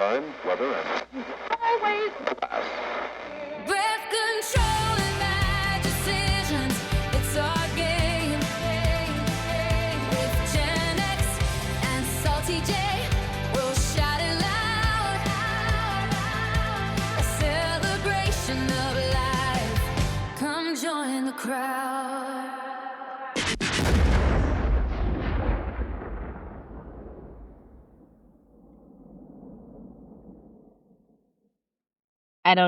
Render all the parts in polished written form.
time, weather, and always class. Breath control and bad decisions. It's our game. With Gen X and Salty J, we'll shout it loud. A celebration of life. Come join the crowd.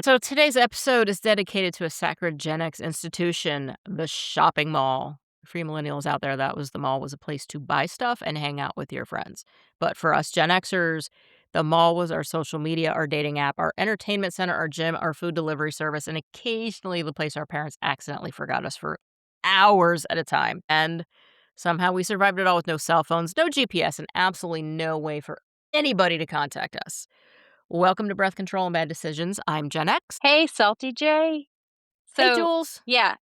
So today's episode is dedicated to a sacred Gen X institution, the shopping mall. For you millennials out there, that was the mall was a place to buy stuff and hang out with your friends. But for us Gen Xers, the mall was our social media, our dating app, our entertainment center, our gym, our food delivery service, and occasionally the place our parents accidentally forgot us for hours at a time. And somehow we survived it all with no cell phones, no GPS, and absolutely no way for anybody to contact us. Welcome to Breath Control and Bad Decisions. I'm Gen X. Hey, Salty J. Hey, So, Jules. yeah,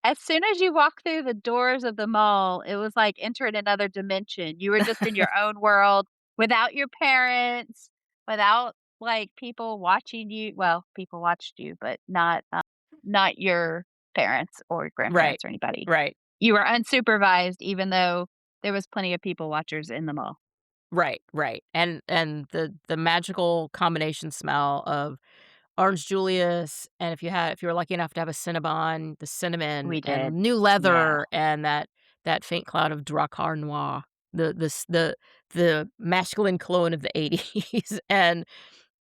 as soon as you walk through the doors of the mall, it was like entering another dimension. You were just in your own world without your parents, without like people watching you. Well, people watched you, but not your parents or Right, grandparents or anybody. right, You were unsupervised, even though there was plenty of people watchers in the mall. right. And the magical combination smell of orange Julius, and if you were lucky enough to have a Cinnabon, the cinnamon We did. and new Yeah. leather and that faint cloud of Drakkar Noir, the masculine cologne of the 80s. And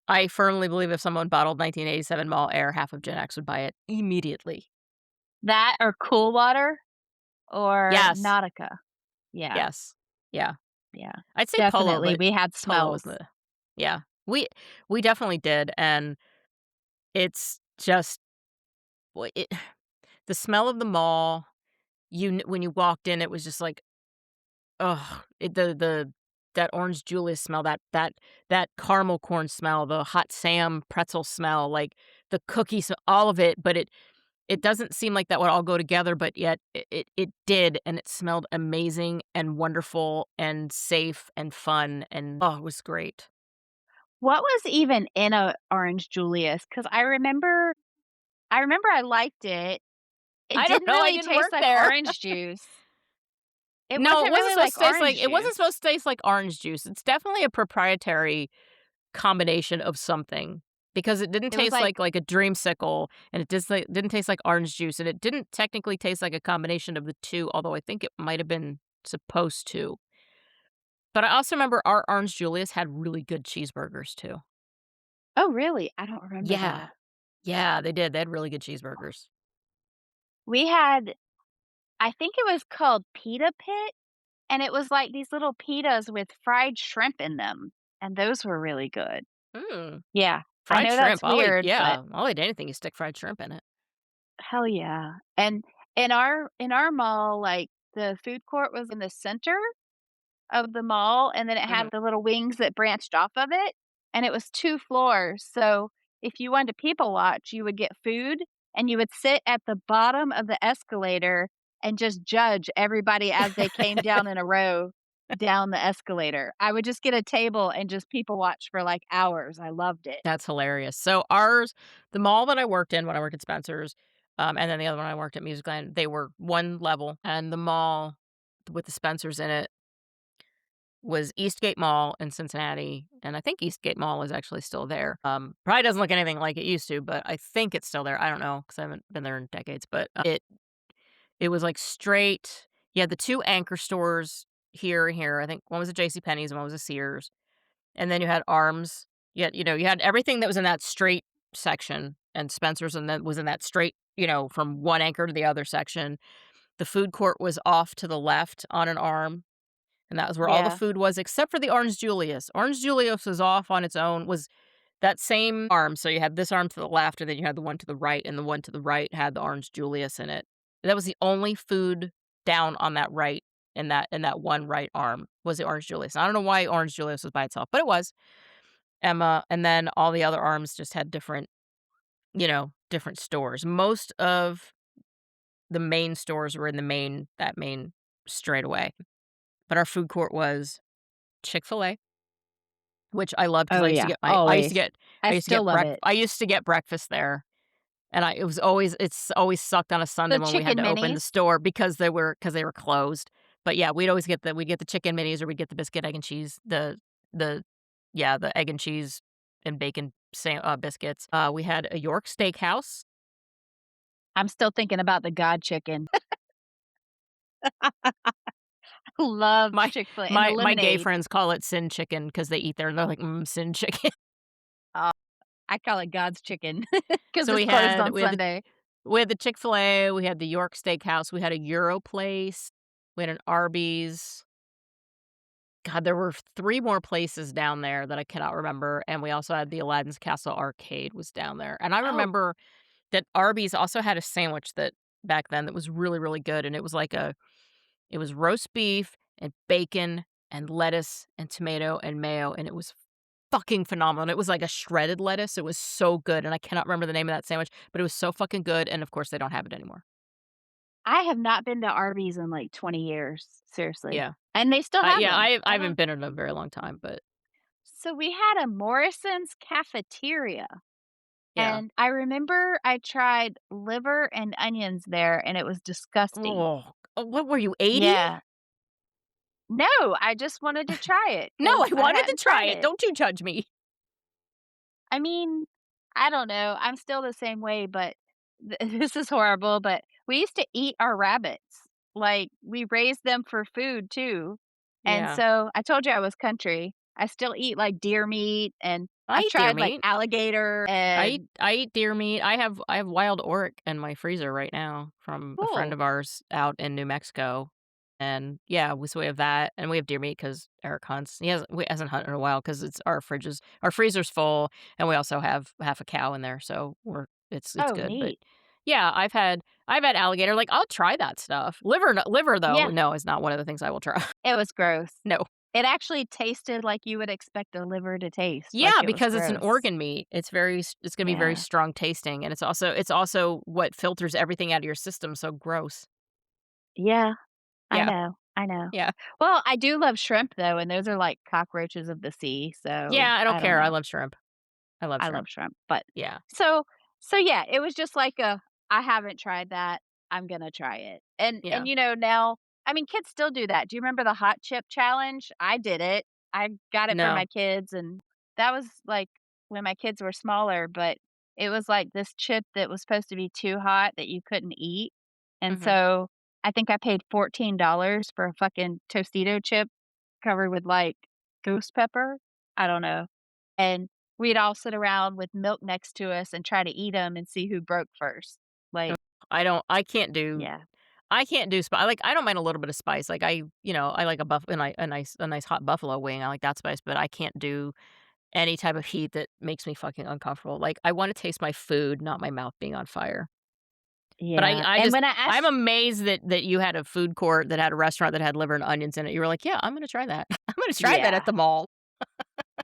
I firmly believe if someone bottled 1987 Mall Air, half of Gen X would buy it immediately. That or Cool Water or Yes, Nautica. Yeah. yes, yeah. Yeah. I'd say Polo, Definitely. but We had Polo smells. was the yeah. We definitely did, and it's just w it the smell of the mall, when you walked in, it was just like, ugh, the that orange Julius smell, that caramel corn smell, the hot Sam pretzel smell, like, the cookies, all of it, but it doesn't seem like that would all go together, but yet it did, and it smelled amazing and wonderful and safe and fun, and, oh, it was great. What was even in a Orange Julius? Because I remember I liked it. It I don't didn't know, I really didn't taste work like there. orange juice. It No, it wasn't wasn't really supposed like to taste orange like it wasn't juice. supposed to taste like orange juice. It's definitely a proprietary combination of something because it didn't It was taste like like a dreamsicle, and it just like didn't taste like orange juice, and it didn't technically taste like a combination of the 2, although I think it might have been supposed to. But I also remember our Orange Julius had really good cheeseburgers too. oh, really? I don't remember Yeah. that. Yeah, they did. They had really good cheeseburgers. We had I think it was called Pita Pit, and it was like these little pitas with fried shrimp in them, and those were really good. Mm, Yeah. I fried know shrimp. that's weird, but I'll eat anything you stick fried shrimp in it. hell yeah. And in our mall, like, the food court was in the center of the mall, and then it had Mhm. the little wings that branched off of it, and it was 2 floors, so if you wanted to people watch, you would get food, and you would sit at the bottom of the escalator and just judge everybody as they came down in a row down the escalator. I would just get a table and just people watch for, like, hours. I loved it. That's hilarious. So the mall that I worked in when I worked at Spencer's, and then the other one I worked at Musicland, they were one level, and the mall with the Spencer's in it was Eastgate Mall in Cincinnati, and I think Eastgate Mall is actually still there. Probably doesn't look anything like it used to, but I think it's still there. I don't know because I haven't been there in decades, but it was like straight. You had the 2 anchor stores here and here. I think one was a J.C. Penney's and one was a Sears. And then you had Arms. You had everything that was in that straight section, and Spencer's and then was in that straight, from one anchor to the other section. The food court was off to the left on an arm, and that was where all the Yeah. food was except for the Orange Julius. Orange Julius was off on its own, was that same arm. So you had this arm to the left, and then you had the one to the right, and the one to the right had the Orange Julius in it. That was the only food down on that right in that one right arm was the Orange Julius. I don't know why Orange Julius was by itself, but it was. Emma, and then all the other arms just had different stores. Most of the main stores were in that main straightaway. But our food court was Chick-fil-A, which I loved because Oh, I used to yeah, get always. I still love it. I used to get breakfast there, and it's always sucked on a Sunday The when we had chicken to open the minis. store because they were closed. But yeah, we'd get the chicken minis or we'd get the biscuit, egg, and cheese, the yeah, the egg and cheese and bacon biscuits. We had a York Steakhouse. I'm still thinking about the God chicken. Love My Chick-fil-A and the my gay lemonade. friends call it sin chicken because they eat there and they're like, sin chicken." Oh, I call it God's chicken because So it's closed on Sunday. we had the Chick-fil-A, we had the York Steakhouse, we had a Euro place, we had an Arby's. God, there were 3 more places down there that I cannot remember, and we also had the Aladdin's Castle Arcade was down there, and I Oh, remember that Arby's also had a sandwich that back then that was really, really good, and it was roast beef and bacon and lettuce and tomato and mayo, and it was fucking phenomenal, and it was like a shredded lettuce, it was so good, and I cannot remember the name of that sandwich, but it was so fucking good, and of course, they don't have it anymore. I have not been to Arby's in, like, 20 years, seriously, Yeah. and they still have Yeah, them. I I haven't don't been in a very long time, but So we had a Morrison's cafeteria, yeah. and I remember I tried liver and onions there, and it was disgusting. Oh, what were you, 80? Yeah. No, I just wanted to try it No, because I I wanted to hadn't try tried it, it. don't you judge me. I mean, I don't know, I'm still the same way, but this is horrible, but we used to eat our rabbits. Like, we raised them for food too, and Yeah. so I told you I was country. I still eat, like, deer meat, and I I've eat deer tried, like, meat. alligator and I eat deer meat. I have wild oric in my freezer right now from a friend cool. of ours out in New Mexico, and yeah, we have that, and we have deer meat because Eric hunts. He hasn't hunted in a while because it's our freezer's full, and we also have half a cow in there, so it's Oh, good. But neat. yeah, I've had alligator. Like I'll try that stuff. Liver though, Yeah, no, is not one of the things I will try. it was gross. No. It actually tasted like you would expect a liver to taste, like Yeah, it was because it's an gross. organ meat. It's gonna be very Yeah. strong tasting, and it's also what filters everything out of your system, so gross. Yeah, I Yeah, know, I know. yeah. Well, I do love shrimp though, and those are like cockroaches of the sea, so Yeah, I don't I don't care, I know. love shrimp. I love I love shrimp. shrimp, but Yeah, so yeah, it was just like a I haven't tried that. I'm gonna try it. yeah. Now I mean kids still do that. Do you remember the hot chip challenge? I did it. I got it for No. my kids and that was like when my kids were smaller, but it was like this chip that was supposed to be too hot that you couldn't eat. And Mhm. so I think I paid $14 for a fucking Tostito chip covered with like ghost pepper. I don't know. And we'd all sit around with milk next to us and try to eat them and see who broke first. Ugh, Like, yeah. I can't do I don't mind a little bit of spice, like, I like a nice hot buffalo wing, I like that spice, but I can't do any type of heat that makes me fucking uncomfortable, like, I wanna taste my food, not my mouth being on fire. But Yeah, and when I I'm asked amazed that you had a food court that had a restaurant that had liver and onions in it. You were like, "Yeah, I'm gonna try that. I'm gonna try that at yeah, the mall."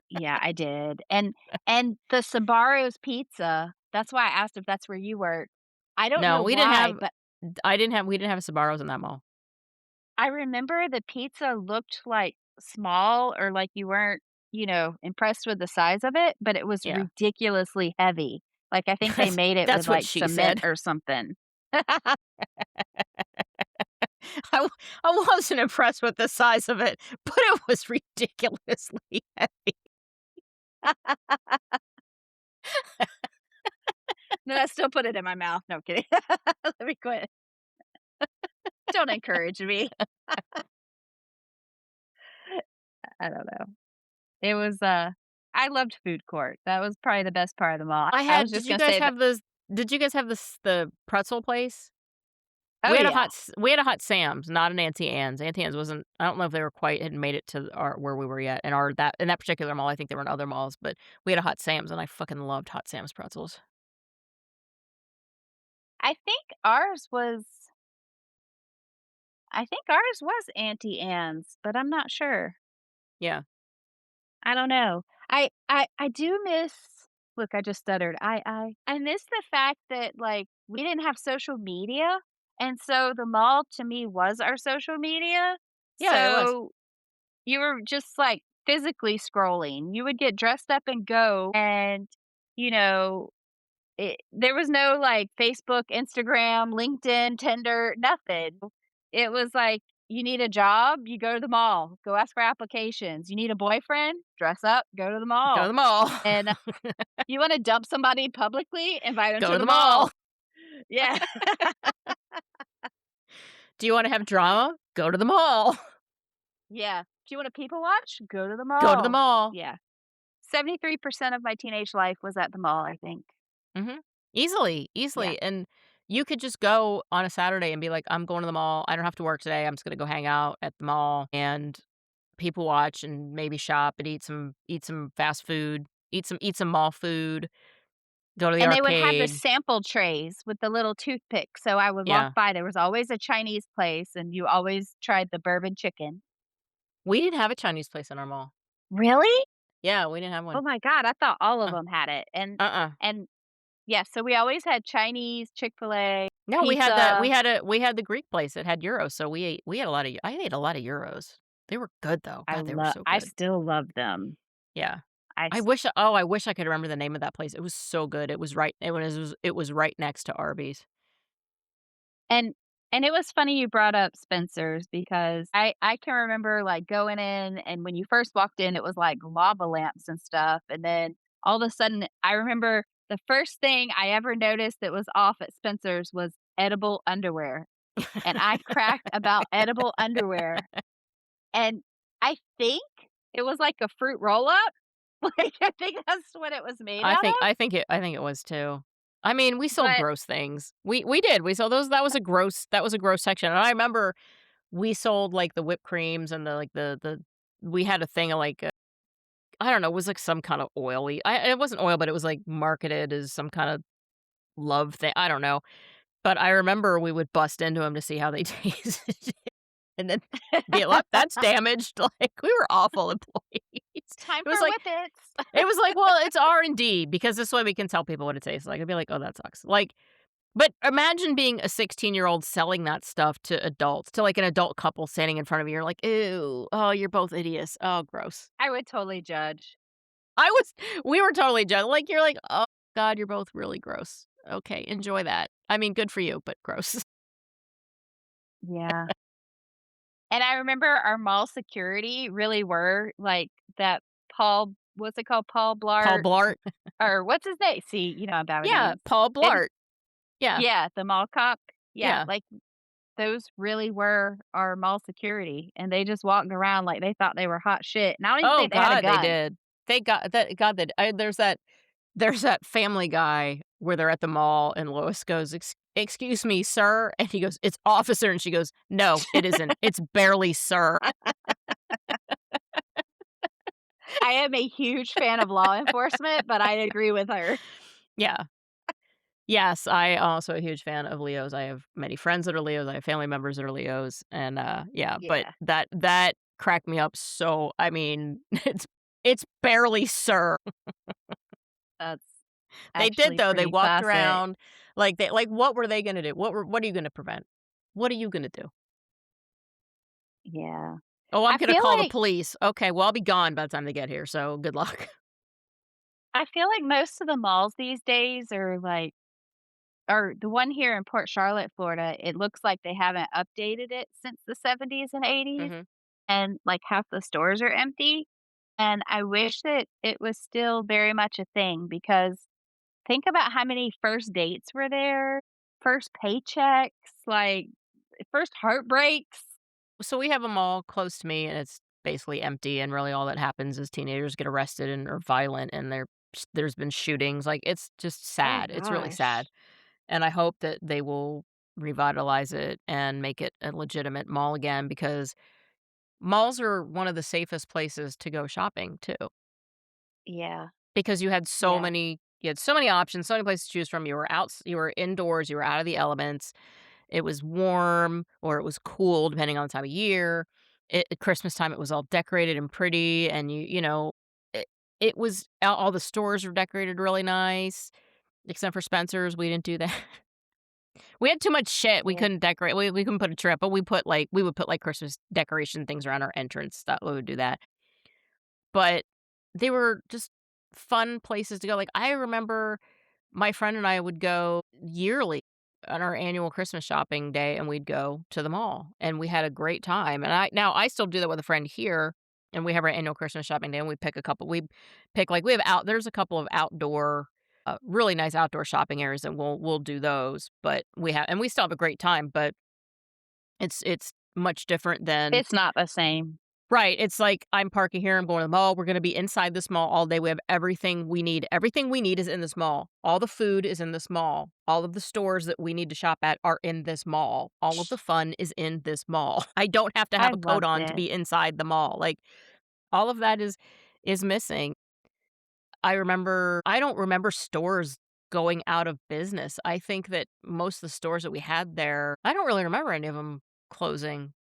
yeah, I did, and the Sbarro's pizza, that's why I asked if that's where you work. I don't No, know why, but we didn't have Sbarro's in that mall. I remember the pizza looked, like, small or like you weren't, impressed with the size of it, but it was Yeah. ridiculously heavy. Like, I think they That's made it with, that's what like, she cement said. or something. I w I wasn't impressed with the size of it, but it was ridiculously heavy. Then I still put it in my mouth. No, I'm kidding. Let me quit. Don't encourage me. I don't know. It was, I loved food court. That was probably the best part of them all. I I was had just gonna say that did you guys have the pretzel place? oh, yeah. We had a hot Sam's, not an Auntie Anne's. Auntie Anne's wasn't I don't know if they were quite hadn't made it to our where we were yet, and our that in that particular mall, I think they were in other malls, but we had a hot Sam's, and I fucking loved hot Sam's pretzels. I think ours was Auntie Anne's, but I'm not sure. Yeah. I don't know. I do miss look, I just stuttered. I miss the fact that, like, we didn't have social media, and so the mall to me was our social media. Yeah, it was. So you were just, like physically scrolling. You would get dressed up and go, and, you know, there was no, like, Facebook, Instagram, LinkedIn, Tinder, nothing. It was like, you need a job, you go to the mall, go ask for applications. You need a boyfriend, dress up, go to the Go to mall. the mall. And you wanna dump somebody publicly, invite them Go to to the the mall. mall. Yeah. Do you wanna have drama? Go to the mall. Yeah. Do you wanna people watch? Go to the Go to the mall. mall. Yeah. 73% of my teenage life was at the mall, I think. Mhm. Easily, Yeah. easily, and you could just go on a Saturday and be like, "I'm going to the mall. I don't have to work today. I'm just gonna go hang out at the mall and people watch and maybe shop and eat some fast food, eat some mall food, go to the And they would have the arcade." sample trays with the little toothpicks, so I would walk Yeah. by, there was always a Chinese place, and you always tried the bourbon chicken. We didn't have a Chinese place in our mall. Really? Yeah, we didn't have Oh one. my god, I thought all of Uh, them had it, uh-uh. and yeah, so we always had Chinese, Chick-fil-A, No, we had that pizza. we had the Greek place that had gyros, so we had a lot of I ate a lot of gyros. They were good though. God, they were so I good. still love them. Yeah. I I s wish I wish I could remember the name of that place. It was so good. It was right next to Arby's. and and it was funny you brought up Spencer's because I can remember, like, going in, and when you first walked in, it was, like, lava lamps and stuff, and then all of a sudden, I remember the first thing I ever noticed that was off at Spencer's was edible underwear, and I cracked about edible underwear, and I think it was like a fruit roll-up, like, I think that's what it was made I out think of, I think it I think it was too. I mean, we sold but gross things. We did. We sold those that was a gross section. And I remember we sold like the whipped creams and the we had a thing of like I don't know, it was like some kind of oily. It wasn't oil, but it was like marketed as some kind of love thing. I don't know. But I remember we would bust into them to see how they tasted and then be like, "That's damaged." Like, we were awful employees. time It for was like whippets. it was like, "Well, it's R&D because this way we can tell people what it tastes like." I'd be like, "Oh, that sucks." Like, but imagine being a 16-year-old selling that stuff to adults, to, like, an adult couple standing in front of you. You're like, "Ew. Oh, you're both idiots. Oh, gross." I would totally judge. I was we were totally judged. Like, you're like, "Oh god, you're both really gross. Okay, enjoy that. I mean, good for you, but gross." Yeah. And I remember our mall security really were like that Paul what's it called? Paul Paul Blart Blart. or what's his name? See, you know, I'm bad with Yeah, names. Paul And Blart. Yeah, yeah, the mall cop. Yeah, yeah. like those really were our mall security, and they just walked around like they thought they were hot shit, and I don't even Oh think they had a god, they gun. did. They got that god, that there's that Family Guy where they're at the mall and Lois goes, Excuse me, sir?" And he goes, "It's officer," and she goes, "No, it isn't. It's barely sir." I am a huge fan of law enforcement, but I agree with her. Yeah. Yes, I also a huge fan of Leos. I have many friends that are Leos. I have family members that are Leos, and, yeah, but Yeah, that cracked me up so I mean, it's barely sir. that's They did, actually though. They pretty walked classic. around like, what were they gonna do? What are you gonna prevent? What are you gonna do? Yeah. "Oh, I'm I gonna feel call the like police." "Okay, well, I'll be gone by the time they get here, so good luck." I feel like most of the malls these days are like or the one here in Port Charlotte, Florida, it looks like they haven't updated it since the '70s and '80s, Mhm. and, like, half the stores are empty, and I wish that it was still very much a thing because think about how many first dates were there, first paychecks, like, first heartbreaks. So we have a mall close to me, and it's basically empty, and really all that happens is teenagers get arrested and are violent, and there's been shootings, like, it's just Oh sad, it's really sad, gosh. and I hope that they will revitalize it and make it a legitimate mall again because malls are one of the safest places to go shopping too, Yeah, because yeah. you had so many options, so many places to choose from, you were indoors, you were out of the elements. It was warm or it was cool depending on the time of year. At Christmas time, it was all decorated and pretty, and it it was all the stores were decorated really nice, except for Spencer's, we didn't do that. We had too much shit, we Yeah. couldn't decorate, we couldn't put a tree up, but we would put, like, Christmas decoration things around our entrance, that we would do that. but they were just fun places to go. Like, I remember my friend and I would go yearly on our annual Christmas shopping day, and we'd go to the mall, and we had a great time, and I still do that with a friend here, and we have our annual Christmas shopping day, and we pick, like, we have out there's a couple of outdoor, really nice outdoor shopping areas, and we'll do those, but we still have a great time, but it's much different than. It's not the same. Right, it's like, I'm parking here, I'm going to the mall, we're gonna be inside this mall all day, we have everything we need. Everything we need is in this mall. All the food is in this mall. All of the stores that we need to shop at are in this mall. All of the fun is in this mall. I don't have to I have a coat loved on to it. be inside the mall, like, all of that is missing. I don't remember stores going out of business. I think that most of the stores that we had there, I don't really remember any of them closing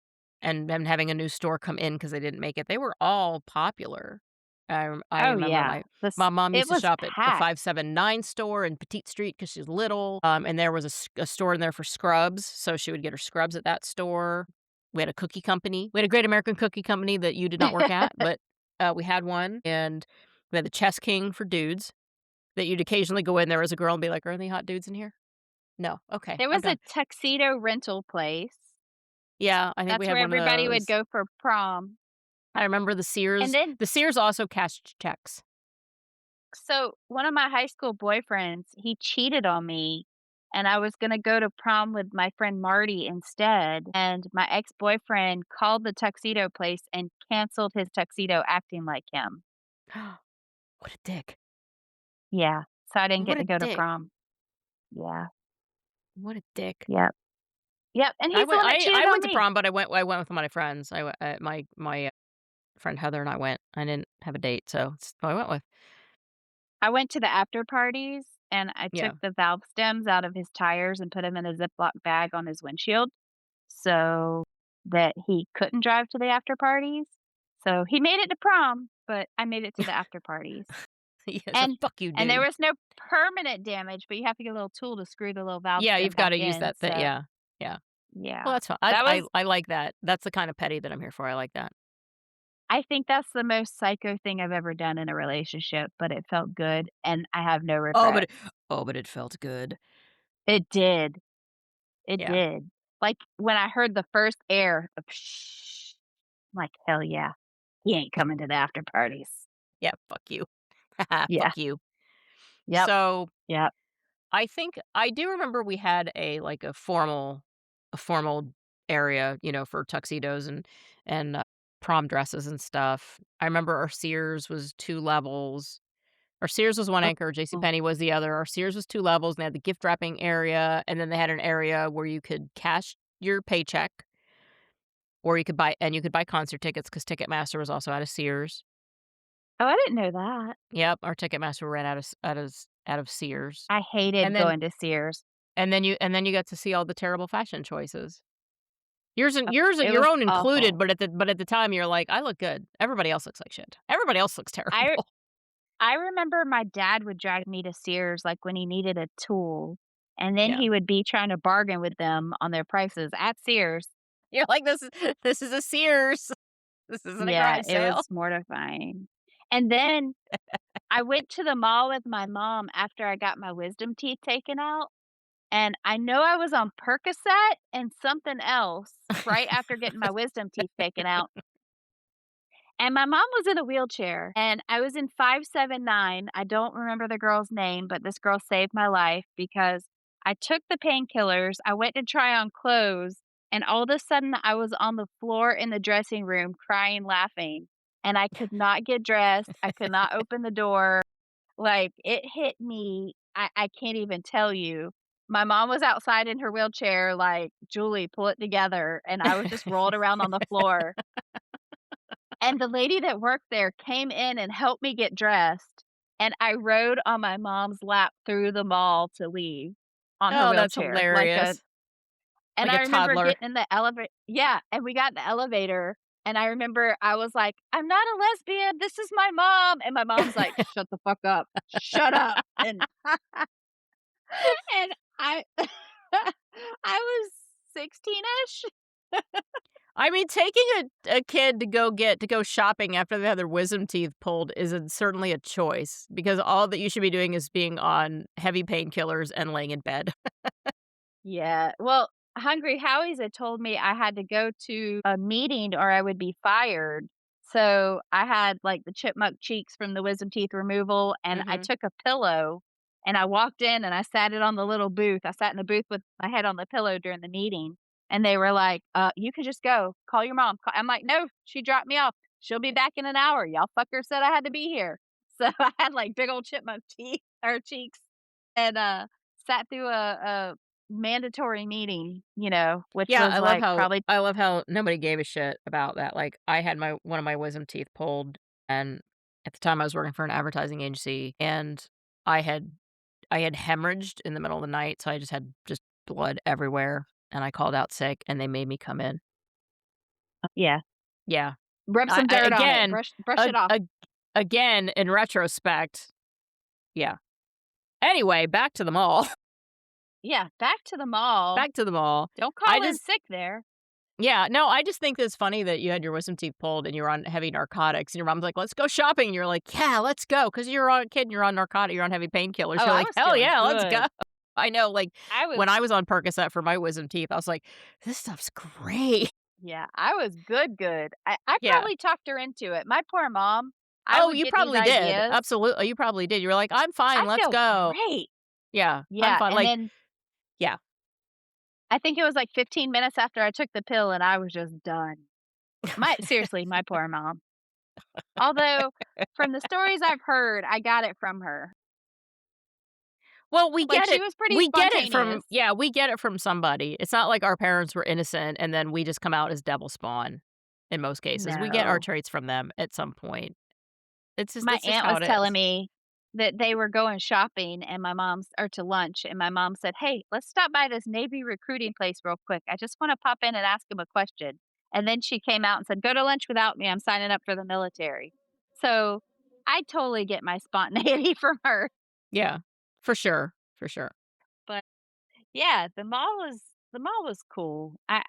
and them having a new store come in because they didn't make it. They were all popular. I Oh, remember yeah. my mom It used to was shop at the packed. 579 store in Petite Street because she's little, and there was a store in there for scrubs, so she would get her scrubs at that store. We had a cookie company. We had a Great American Cookie Company that you did not work at, but, we had one, and we had the Chess King for dudes that you'd occasionally go in there as a girl and be like, "Are any hot dudes in here?" "No." "Okay, There I'm was a done." tuxedo rental place. Yeah, I think we That's had where one of everybody would those. go for prom. I remember And then The Sears also cashed checks. so one of my high school boyfriends, he cheated on me, and I was gonna go to prom with my friend Marty instead, and my ex-boyfriend called the tuxedo place and canceled his tuxedo acting like him. What a dick. Yeah, so I didn't get What to a go to dick. prom. Yeah, What a dick. yep, yep, and he's the one that cheated I on went to me. prom, but I went with my friends. My friend Heather and I went. I didn't have a date, so it's who I went with. I went to the after parties, and I took Yeah. the valve stems out of his tires and put them in a Ziploc bag on his windshield so that he couldn't drive to the after parties. So he made it to prom, but I made it to the after parties. Yeah, so And fuck you, and there dude. was no permanent damage, but you have to get a little tool to screw the little valve Yeah, stem you've back gotta use in, that thing, so yeah. Yeah. Well, yeah. that's fine. That was I like that. That's the kind of petty that I'm here for. I like that. I think that's the most psycho thing I've ever done in a relationship, but it felt good, and I have no Oh, but regrets. it oh, but it felt good. It did. It Yeah. did. Like, when I heard the first air, the psh, I'm like, "Hell yeah. He ain't coming to the after parties." Yeah, fuck you. Yeah. Fuck you. Yep. So, Yep. I think I do remember we had a formal area, for tuxedos and prom dresses and stuff. I remember our Sears was 2 levels. Our Sears was one anchor, Oh. JCPenney was the other. Our Sears was 2 levels, and they had the gift wrapping area, and then they had an area where you could cash your paycheck, or you could buy concert tickets because Ticketmaster was also out of Sears. Oh, I didn't know that. Yep, our Ticketmaster ran out of Sears. I hated And then going to Sears. you got to see all the terrible fashion choices. It Your was own included, awful. but at the time, you're like, "I look good. Everybody else looks like shit. Everybody else looks I terrible." I remember my dad would drag me to Sears, like, when he needed a tool, and then Yeah. he would be trying to bargain with them on their prices at Sears. You're like, this is a Sears. This isn't a Yeah, garage it sale." was mortifying. And then I went to the mall with my mom after I got my wisdom teeth taken out, and I know I was on Percocet and something else right after getting my wisdom teeth taken out, and my mom was in a wheelchair, and I was in 579. I don't remember the girl's name, but this girl saved my life because I took the painkillers, I went to try on clothes, and all of a sudden I was on the floor in the dressing room crying, laughing, and I could not get dressed, I could not open the door. Like, it hit me, I can't even tell you. My mom was outside in her wheelchair like, "Julie, pull it together," and I was just rolled around on the floor. And the lady that worked there came in and helped me get dressed, and I rode on my mom's lap through the mall to leave on her Oh, that's wheelchair, hilarious. and Like a I remember toddler. getting in the elevator. Yeah, and we got in the elevator, and I remember I was like, "I'm not a lesbian, this is my mom," and my mom's like, "Shut the fuck up. Shut up," and I I was 16ish. I mean, taking a kid to go shopping after they have their wisdom teeth pulled certainly a choice because all that you should be doing is being on heavy painkillers and laying in bed. Yeah. Well, Hungry Howie's had told me I had to go to a meeting or I would be fired. So I had like the chipmunk cheeks from the wisdom teeth removal, and I Mhm. took a pillow and I walked in and I sat it on the little booth. I sat in the booth with my head on the pillow during the meeting. And they were like, you can just go. Call your mom. I'm like, no, she dropped me off. She'll be back in an hour. Y'all fucker said I had to be here. So I had like big old chipmunk teeth or cheeks and sat through a mandatory meeting, which Yeah, was, like, probably I love how nobody gave a shit about that, like, I had my one of my wisdom teeth pulled, and at the time I was working for an advertising agency, and I had I had hemorrhaged in the middle of the night, so I just had just blood everywhere, and I called out sick, and they made me come in. yeah. Yeah. Rub some I dirt on it, again, brush it ag off. ag again, in retrospect, yeah. Anyway, back to the mall. Yeah, back to the mall. Back to the mall. Don't I call in just sick there. Yeah, no, I just think it's funny that you had your wisdom teeth pulled and you were on heavy narcotics, and your mom's like, "Let's go shopping." And you're like, "Yeah, let's go," because 'cause you're on a kid and you're on narcotic, you're on heavy painkillers. Oh, You're I like, was "Hell feeling yeah, let's go." good. I know, like, I was when I was on Percocet for my wisdom teeth, I was like, "This stuff's great." Yeah, I was good, good. I Yeah. probably talked her into it. My poor mom, I Oh, would you get these probably did. ideas. Absolutely, you probably did. You were like, "I'm fine, I let's feel go." great. Yeah, I'm Yeah, fine. and Like, then yeah. I think it was, like, 15 minutes after I took the pill and I was just done. My seriously, my poor mom. Although, from the stories I've heard, I got it from her. Well, Like, she was pretty we get it from spontaneous. yeah, we get it from somebody. It's not like our parents were innocent and then we just come out as devil spawn in most cases. We get our No. traits from them at some point. My That's just aunt how was it telling is. me that they were going shopping and my mom's or to lunch, and my mom said, "Hey, let's stop by this Navy recruiting place real quick. I just wanna pop in and ask him a question." And then she came out and said, "Go to lunch without me. I'm signing up for the military." So, I totally get my spontaneity from her. Yeah. For sure, for sure. But, yeah, the mall was cool. I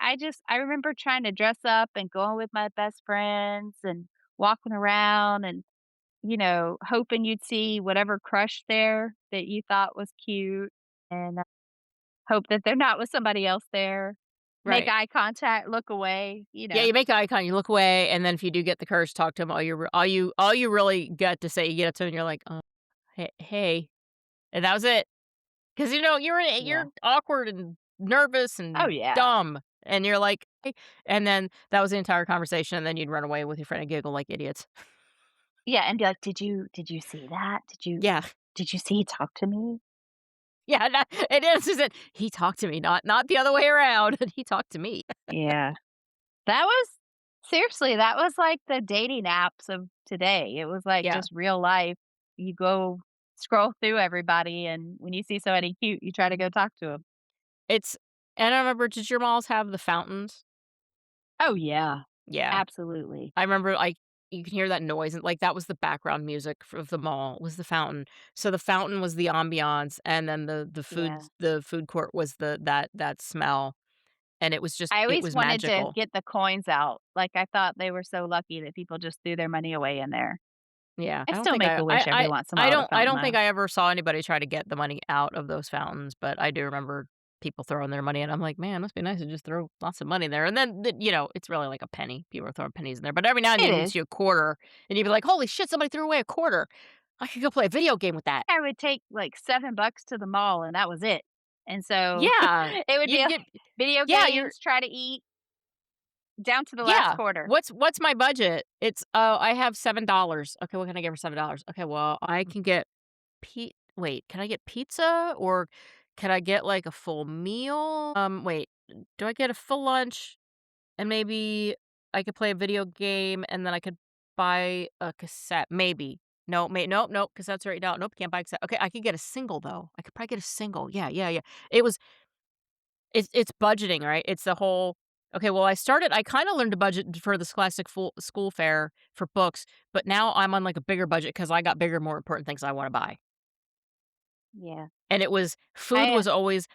remember trying to dress up and going with my best friends and walking around and hoping you'd see whatever crush there that you thought was cute and hope that they're not with somebody else there. Make Right. eye contact, look away. Yeah, you make eye contact, you look away, and then if you do get the courage to talk to 'em, all you really get to say, you get up to 'em and you're like, hey," and that was it. 'Cause, Yeah. you're awkward and nervous Oh, and yeah. dumb, and you're like, "Hey," and then that was the entire conversation, and then you'd run away with your friend and giggle like idiots. Yeah, and be like, "Did you see that? Yeah. Did you see he talked to me?" Yeah, that it is, isn't he talked to me, not the other way around, he talked to me. Yeah. That was seriously, that was like the dating apps of today. It was like Yeah. just real life. You go scroll through everybody, and when you see somebody cute, you try to go talk to them. It's and I remember, did your malls have the fountains? Oh, yeah. Yeah. Absolutely. I remember, like, you can hear that noise, and, like, that was the background music of the mall, was the fountain. So the fountain was the ambiance, and then Yeah. the food court was that smell, and I it always was wanted to magical. get the coins out. Like, I thought they were so lucky that people just threw their money away in there. Yeah, I still make a wish every once in a while at a I fountain, don't think though. I ever saw anybody try to get the money out of those fountains, but I do remember people throwing their money, and I'm like, "Man, must be nice to just throw lots of money there," and then, it's really like a penny. People are throwing pennies in there, but every now and It then you'd is. see a quarter, and you'd be like, "Holy shit, somebody threw away a quarter. I could go play a video game with that." I would take, like, $7 to the mall, and that was it. And so, Yeah, it would be you'd like get video yeah, you're games, try to eat, down to the last yeah. quarter. What's my budget? It's, "Oh, I have $7." "Okay, what can I get for $7?" "Okay, well, I can get wait, can I get pizza or can I get, like, a full meal? Wait, do I get a full lunch and maybe I could play a video game and then I could buy a cassette? Maybe. No, nope, nope, cassette's right now. Nope, can't buy a cassette. Okay, I could get a single though. I could probably get a single. Yeah, yeah, yeah. It was it's budgeting, right? It's the whole okay, well, I kinda learned to budget for the scholastic full school fair for books, but now I'm on, like, a bigger budget because I got bigger, more important things I wanna buy. Yeah. And it was I food was always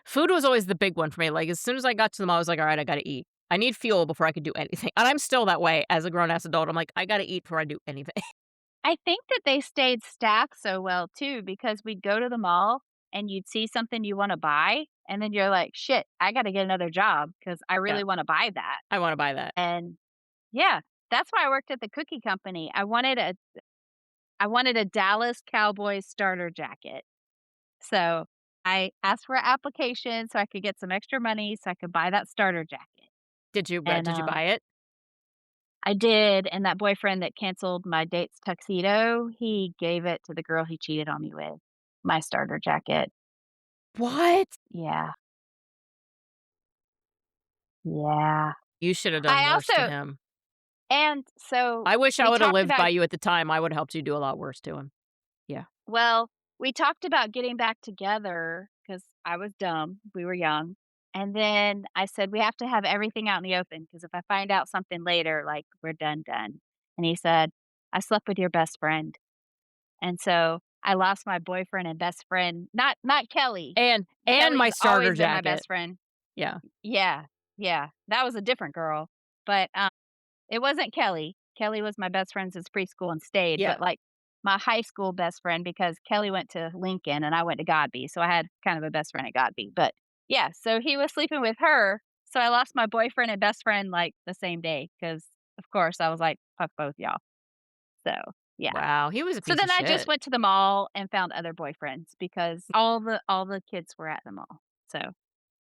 the big one for me, like, as soon as I got to the mall, I was like, "Alright, I gotta eat." I need fuel before I could do anything, and I'm still that way as a grown-ass adult. I'm like, "I gotta eat before I do anything." I think that they stayed stacked so well too because we'd go to the mall and you'd see something you wanna buy, and then you're like, "Shit, I gotta get another job because I Yeah, really wanna buy that." I wanna buy that. And yeah, that's why I worked at the cookie company. I wanted a Dallas Cowboys starter jacket. So, I asked for an application so I could get some extra money so I could buy that starter jacket. And, Did you buy it? I did, and that boyfriend that canceled my date's tuxedo, he gave it to the girl he cheated on me with, my starter jacket. What? Yeah, yeah. You should have done I worse to also him. and so I wish I we woulda talked lived about by you at the time. I would helped you do a lot worse to him. Yeah. well, we talked about getting back together because I was dumb, we were young, and then I said, "We have to have everything out in the open because if I find out something later, like, we're done, done." And he said, "I slept with your best friend." And so, I lost my boyfriend and best friend not Kelly. And my Kelly's starter always been my jacket. best friend. Yeah. Yeah, yeah, that was a different girl, but, it wasn't Kelly. Kelly was my best friend since preschool and stayed, Yeah. but, like, my high school best friend because Kelly went to Lincoln and I went to Godby, so I had kind of a best friend at Godby, but, yeah, so he was sleeping with her, so I lost my boyfriend and best friend, like, the same day because, of course, I was like, "Fuck both y'all." So, yeah. Wow, he was a So piece then of I just shit. went to the mall and found other boyfriends because all the kids were at the mall. So,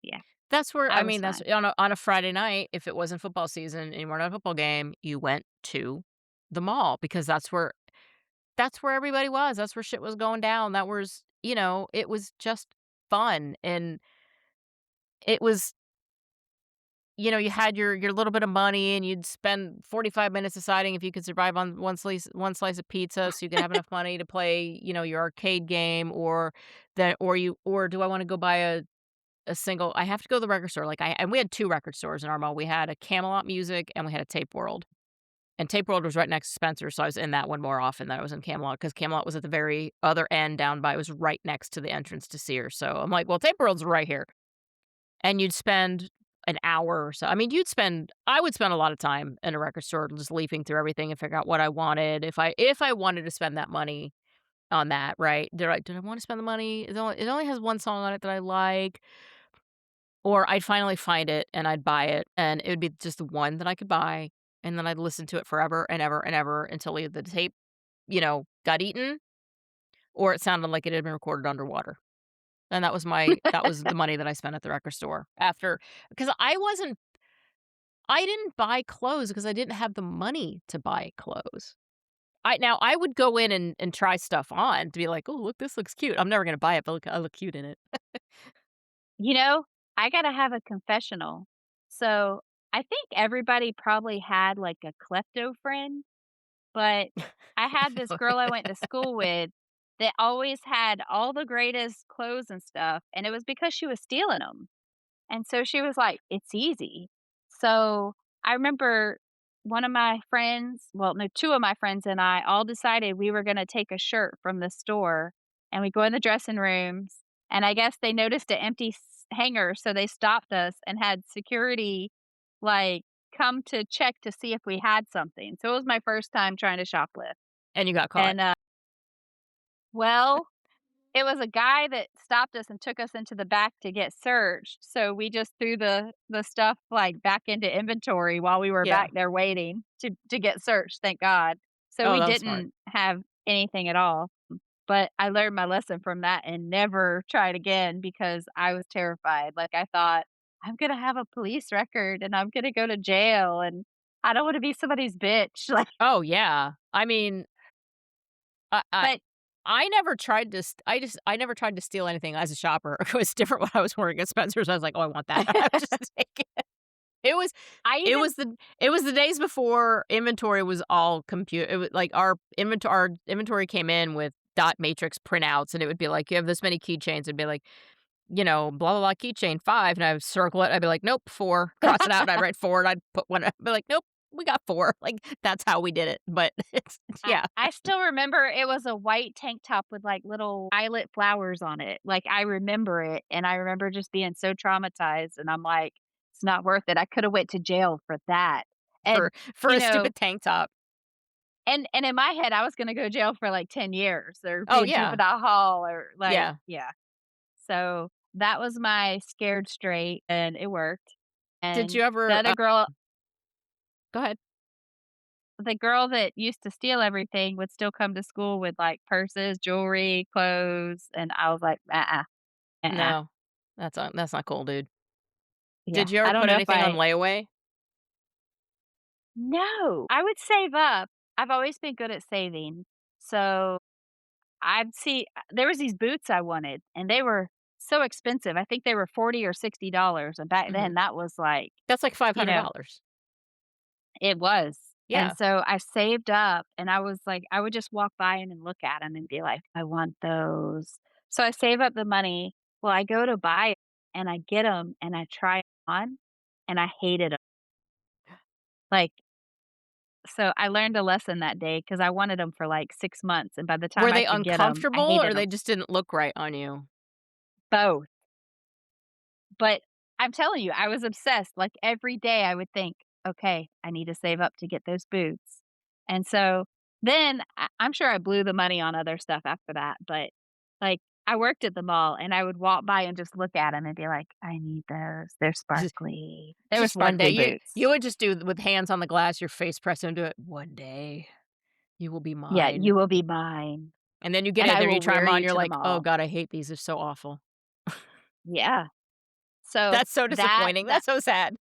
yeah, That's where I I was mean, that's fine. on a Friday night, if it wasn't football season and you weren't at a football game, you went to the mall because that's where everybody was. That's where shit was going down. That was, it was just fun, and it was, you had your little bit of money, and you'd spend 45 minutes deciding if you could survive on one slice of pizza so you could have enough money to play, your arcade game, or do I wanna go buy a single I have to go to the record store, and we had 2 record stores in our mall. We had a Camelot Music and we had a Tape World. And Tape World was right next to Spencer's, so I was in that one more often than I was in Camelot because Camelot was at the very other end down by it was right next to the entrance to Sears, so I'm like, "Well, Tape World's right here." And you'd spend an hour or so I mean, I would spend a lot of time in a record store just leafing through everything and figure out what I wanted, if I wanted to spend that money on that, right? Did I wanna spend the money? It only has 1 song on it that I like. Or I'd finally find it and I'd buy it, and it would be just the one that I could buy, and then I'd listen to it forever and ever and ever until either the tape, got eaten or it sounded like it had been recorded underwater. And that was the money that I spent at the record store after because I didn't buy clothes because I didn't have the money to buy clothes. I would go in and try stuff on to be like, "Oh, look, this looks cute." I'm never gonna buy it, but look, I look cute in it. You know, I gotta have a confessional. So, I think everybody probably had, like, a klepto friend, but I had this girl I went to school with that always had all the greatest clothes and stuff, and it was because she was stealing them. And so she was like, "It's easy." So, I remember one of my friends well, no, 2 of my friends and I all decided we were gonna take a shirt from the store, and we go in the dressing rooms, and I guess they noticed an empty hanger, so they stopped us and had security, like, come to check to see if we had something. So it was my first time trying to shoplift. And you got caught. And, well, it was a guy that stopped us and took us into the back to get searched, so we just threw the stuff, like, back into inventory while we were Yeah. back there waiting to get searched, thank God. So Oh, we that was smart. didn't have anything at all, but I learned my lesson from that and never tried again because I was terrified, like, I thought, "I'm gonna have a police record, and I'm gonna go to jail, and I don't wanna be somebody's bitch," like Oh, yeah. I mean, I I but I never tried to st I never tried to steal anything as a shopper. It was different when I was working at Spencer's. I was like, "Oh, I want that." I would just take it. It was I it even was the it was the days before inventory was all compute it was like our inventory came in with dot matrix printouts, and it would be like, "You have this many keychains." It'd be like, "Blah, blah, blah, keychain 5," and I would circle it. I'd be like, "Nope, 4." Cross it out, and I'd write 4, and I'd put one I'd be like, "Nope, we got 4." Like, that's how we did it, but it's I yeah. I still remember it was a white tank top with, like, little violet flowers on it, like, I remember it, and I remember just being so traumatized, and I'm like, It's not worth it. I coulda went to jail for that. And, for you a know, stupid tank top. and in my head, I was gonna go to jail for, like, 10 years or be Oh, in yeah. juvenile hall or, like, Yeah. yeah. So, that was my scared straight, and it worked. Did And you the ever other girl go ahead. the girl that used to steal everything would still come to school with, like, purses, jewelry, clothes, and I was like, "Uh-uh, uh-uh." No. That's not cool, dude. Yeah, Did you I ever don't put know if anything on I layaway? No, I would save up. I've always been good at saving. So, I'd see there was these boots I wanted, and they were so expensive. I think they were 40 or $60, and back then, Mhm. that was like, That's like you know $500. it was. And Yeah. so I saved up, and I was like I would just walk by 'em and look at them and be like, "I want those." So I save up the money. Well, I go to buy it, and I get them, and I try 'em on, and I hated 'em. Like, so I learned a lesson that day because I wanted them for, like, 6 months, and by the time Were I they could get them, I uncomfortable or hated they them. just didn't look right on you? Both. But I'm telling you, I was obsessed. Like, every day I would think, "Okay, I need to save up to get those boots." And so then I'm sure I blew the money on other stuff after that, but, like, I worked at the mall, and I would walk by and just look at them and be like, "I need those. They're sparkly." They were Just one day. sparkly You boots. would just do with hands on the glass, your face pressed into it. "One day, you will be Yeah, "You mine." will be mine, And then you get and it I there, you will try them wear on, you you're to the like, "Oh mall." god, I hate these, they're so awful." Yeah. So That's so that disappointing, that that's so sad.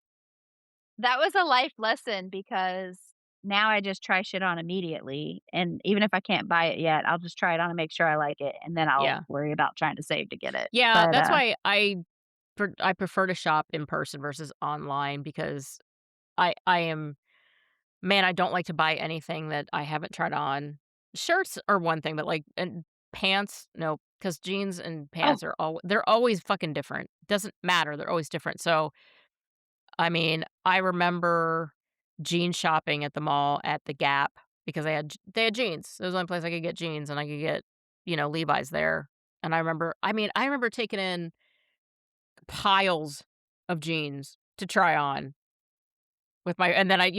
that was a life lesson because now I just try shit on immediately, and even if I can't buy it yet, I'll just try it on and make sure I like it, and then I'll Yeah. worry about trying to save to get it. Yeah, But, that's why I prefer to shop in person versus online because I am man, I don't like to buy anything that I haven't tried on. Shirts are one thing, but, like and pants, no, because jeans and oh, pants are they're always fucking different. Doesn't matter, they're always different. So, I mean, I remember jean shopping at the mall at the Gap because they had jeans. It was the only place I could get jeans, and I could get, Levi's there. And I remember taking in piles of jeans to try on with my and then I'd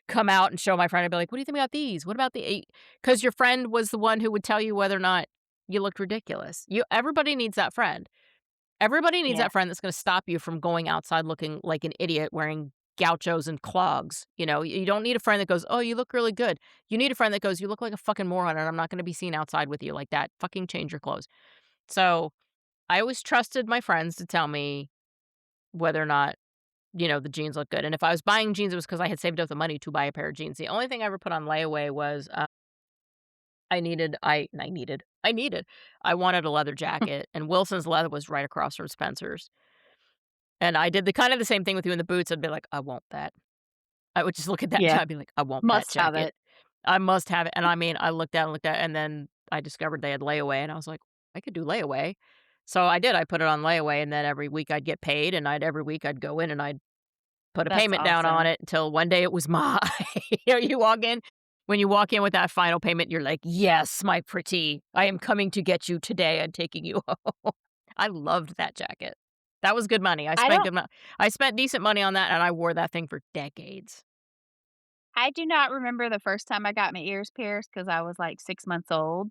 come out and show my friend, I'd be like, "What do you think about these? What about the" because your friend was the one who would tell you whether or not you looked ridiculous. Everybody needs that friend. Everybody needs yeah, that friend that's gonna stop you from going outside looking like an idiot wearing gauchos and clogs, you don't need a friend that goes, "Oh, you look really good." You need a friend that goes, "You look like a fucking moron, and I'm not gonna be seen outside with you like that. Fucking change your clothes." So, I always trusted my friends to tell me whether or not the jeans look good, and if I was buying jeans, it was because I had saved up the money to buy a pair of jeans. The only thing I ever put on layaway was, I wanted a leather jacket, and Wilson's Leather was right across from Spencer's, and I did the kind of the same thing with you in the boots. I'd be like, "I want that." I would just look at that yeah, I'd be like, "I want that must have jacket. it. I must have it," and I mean, I looked at it, and then I discovered they had layaway, and I was like, "I could do layaway." So I did, I put it on layaway, and then every week I'd get paid, and every week I'd go in and I'd put a That's payment down on awesome. it until one day it was mine. When you walk in with that final payment, you're like, "Yes, my pretty, I am coming to get you today and taking you home." I loved that jacket. That was good money. I don't I spent decent money on that, and I wore that thing for decades. I do not remember the first time I got my ears pierced because I was, like, 6 months old,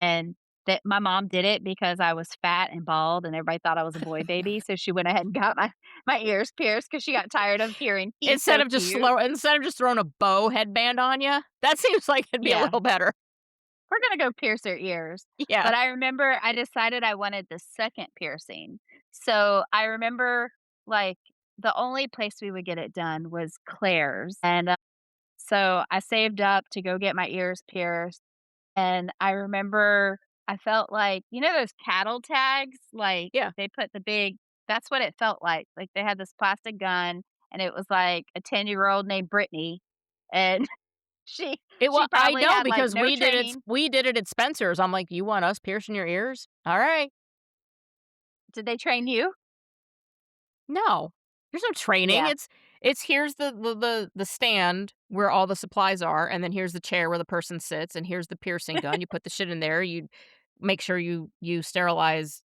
and that my mom did it because I was fat and bald and everybody thought I was a boy baby, so she went ahead and got my ears pierced because she got tired of hearing, "He's so cute." Instead of just throwing a bow headband on you, that seems like it'd be a Yeah. little better. We're gonna go pierce her ears. Yeah. But I remember I decided I wanted the 2nd piercing. So, I remember, like, the only place we would get it done was Claire's, and, so I saved up to go get my ears pierced, and I remember I felt like those cattle tags? Like, Yeah. they put the big that's what it felt like they had this plastic gun, and it was, like, a 10-year-old named Brittany, and she she I probably know had, like, because no training. we did it at Spencer's. I'm like, "You want us piercing your ears? All right." Did they train you? No. There's no training. Yeah. It's here's the stand where all the supplies are, and then here's the chair where the person sits, and here's the piercing gun. You put the shit in there, you make sure you sterilize,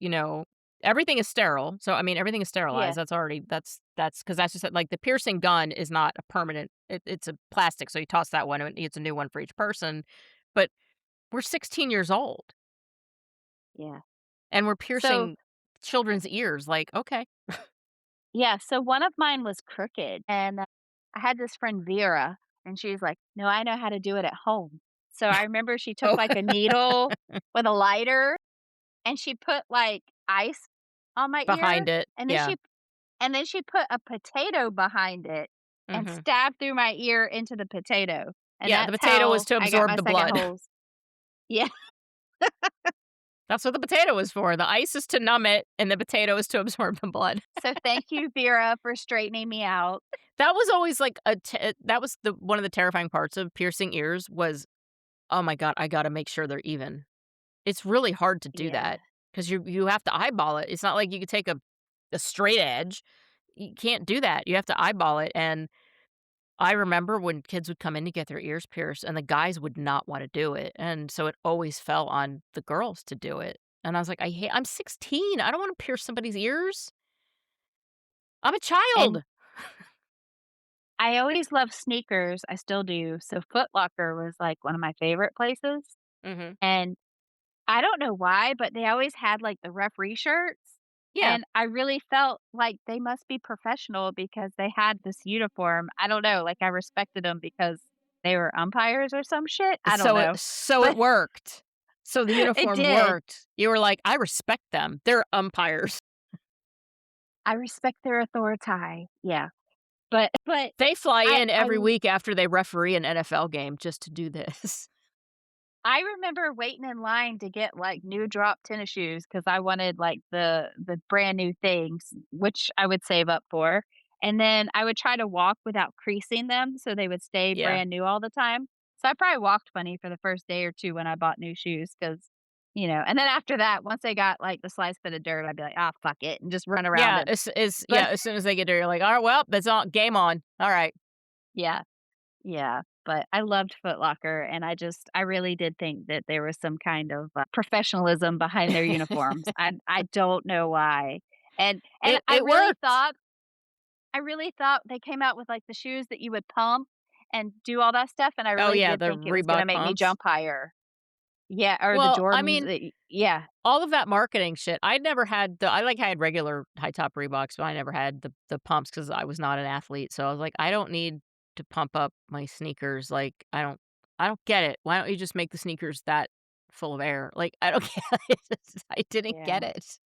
everything is sterile. So, I mean, everything is Yeah. sterilized. That's already that's because that's just like the piercing gun is not a permanent it's a plastic, so you toss that one and it's a new one for each person. But we're 16 years old Yeah. and we're So, piercing children's ears. Like, okay. yeah, so one of mine was crooked, and, I had this friend Vera, and she's like, "No, I know how to do it at home." So I remember she took, Oh, like, a needle with a lighter, and she put, like, ice on my ear, behind it. and then Yeah. she put a potato behind it and Mhm. stabbed through my ear into the potato, and Yeah, the that's potato is how to I got absorb my the second blood. holes. Yeah. That's what the potato is for. The ice is to numb it, and the potato is to absorb the blood. So thank you, Vera, for straightening me out. That was always like that was the one of the terrifying parts of piercing ears was, "Oh my god, I gotta make sure they're even." It's really hard to do Yeah. that because you have to eyeball it. It's not like you could take a straight edge. You can't do that. You have to eyeball it, and I remember when kids would come in to get their ears pierced, and the guys would not wanna do it, and so it always fell on the girls to do it, and I was like, I'm 16, I don't wanna pierce somebody's ears. I'm a And child." I always loved sneakers, I still do, so Foot Locker was, like, one of my favorite places, Mhm. and I don't know why, but they always had, like, the referee shirts, Yeah. and I really felt like they must be professional because they had this uniform. I don't know, like, I respected them because they were umpires or some shit? I don't know. So it But worked. So the it uniform did. worked. You were like, "I respect them. They're umpires." I respect their authority. Yeah. But They fly I in I every week after they referee an NFL game just to do this. I remember waiting in line to get, like, new drop tennis shoes because I wanted, like, the brand new things, which I would save up for, and then I would try to walk without creasing them so they would stay Yeah. brand new all the time. So I probably walked funny for the first day or 2 when I bought new shoes because, and then after that, once they got, like, the slice bit of dirt, I'd be like, "Ah, fuck it," and just run around Yeah, it. yeah, But as soon as they get there, you're like, "Alright, well, that's on game on. Alright." yeah. Yeah, but I loved Foot Locker, and I really did think that there was some kind of, professionalism behind their uniforms. I don't know why, and It worked. I really thought they came out with, like, the shoes that you would pump and do all that stuff, and I Oh, really yeah, did the think it was gonna Reebok make me pumps. jump higher. Yeah, or the Well, I Jordans, mean, yeah, all of that marketing shit, I never had I, like, had regular high top Reeboks, but I never had the pumps because I was not an athlete, so I was like, "I don't need to pump up my sneakers, like, I don't get it. Why don't you just make the sneakers that full of air?" Like, I don't get it. I didn't get yeah. it.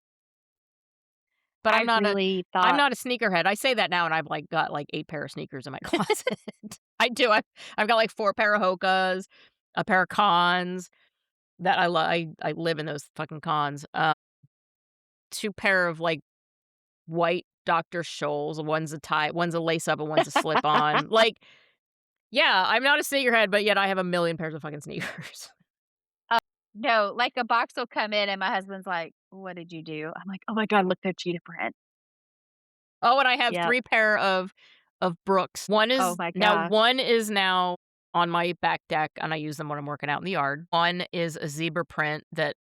But I really I'm thought not a sneakerhead. I say that now, and I've, like, got, like, 8 pair of sneakers in my closet. I do. I've got, like, 4 pair of Hokas, a pair of Cons that I live in those fucking Cons, 2 pair of, like, white Dr. Scholl's. One's a lace up and one's a slip on. Like, yeah, I'm not a sneakerhead, but yet I have a million pairs of fucking sneakers. no, like, a box will come in and my husband's like, "What did you do?" I'm like, "Oh my god, look, they're cheetah print." Oh, and I have Yep. 3 pair of Brooks. Oh my One gosh. is now on my back deck, and I use them when I'm working out in the yard. One is a zebra print that